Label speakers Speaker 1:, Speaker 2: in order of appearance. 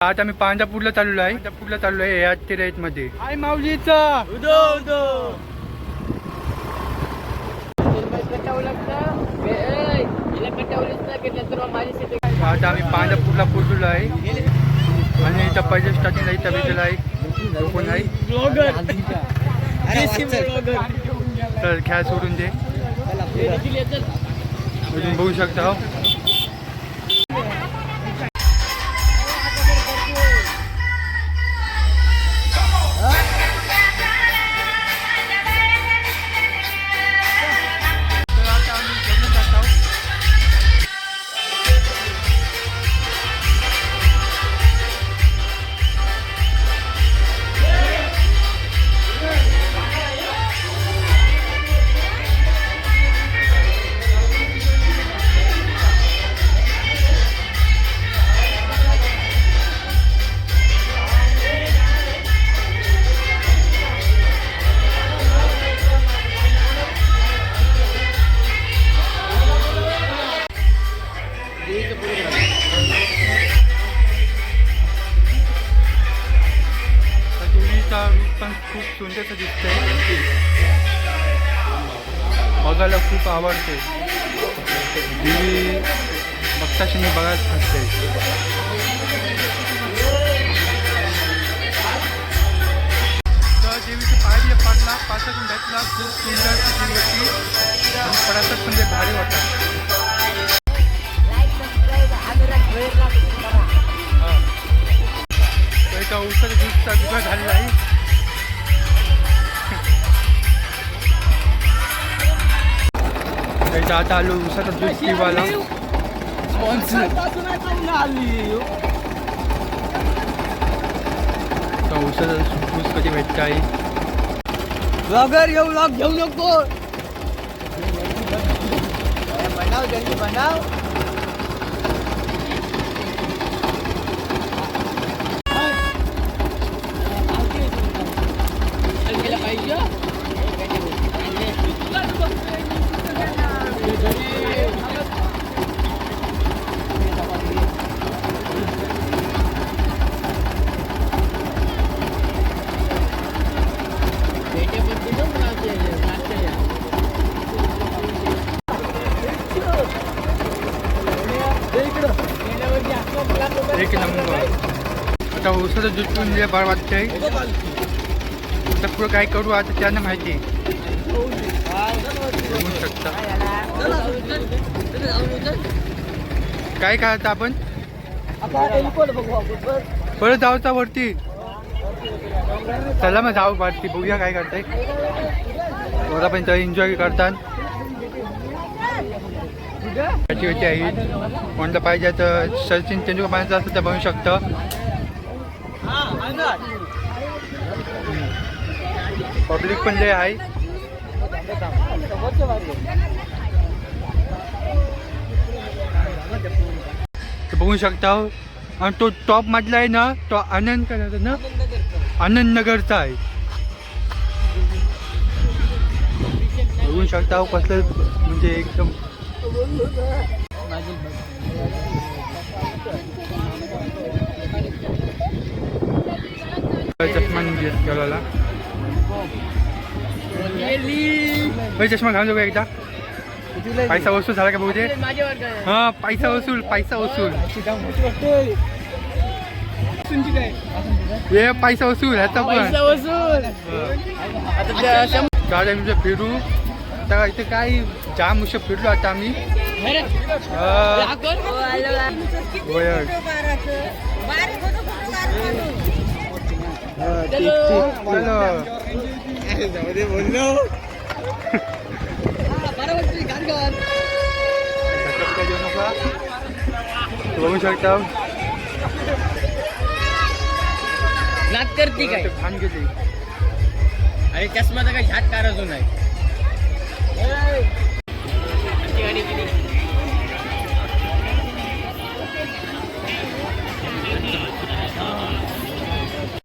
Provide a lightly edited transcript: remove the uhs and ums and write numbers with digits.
Speaker 1: आता आम्ही पांढरपूरला चाललो आहे या रेट मध्ये आई माऊलीचा आता आम्ही पांढरपूरला पोहोचलो आहे आणि इथं पहिल्या स्टार्टिंगला इथं भेटलेला आहे कोण आहे तर खेळ सोडून दे अजून बघू शकता हो. पण खूप सुंदर दिसतंय बघायला खूप आवडते देवी बघताशी मी बघायला असते तर देवीचे पायरी पडला पासातून भेटला खूप सुंदर देवी होती आणि पडायचं पण ते भारी होता त्याचा उसाचा ज्यूसचा दुकान झालेला आहे आता आलो उसाचा ज्यूस पिवायला उसाचा ज्यूस कधी भेटत आहे ब्लॉगर येऊ ब्लॉग घेऊ नको बनाव जल्दी बनाव एक नंबर आता उसाचं दूध पिऊन जे बरं वाटतंय आता पुढं काय करू आता त्यांना माहिती बघू शकता काय आता आपण परत जाऊचा वरती चला मग जाऊ वरती बघूया काय करताय बघा पण तर एन्जॉय करतात ॲक्टिव्हिटी आहे कोणतं पाहिजे तर सचिन तेंडुलकर पाहिजे असतं तर बघू शकतं पब्लिक पण लय आहे बघू शकता आणि तो टॉप मधला आहे ना तो आनंद करायचा ना आनंद नगरचा आहे बघू शकता कसलं म्हणजे एकदम चष्मा गेला चष्मा घालून बघा एकदा पैसा वसूल झाला का बघू दे हा पैसा वसूल हे पैसा वसूल ह्याचा पण गाड्या फिरू आता इथे काय जाम उशीर फिरलो आता आम्ही बघू शकता
Speaker 2: नाक करते काय
Speaker 1: छान घेते
Speaker 2: अरे चष्माचा काय झाट काढतो नाही गाडी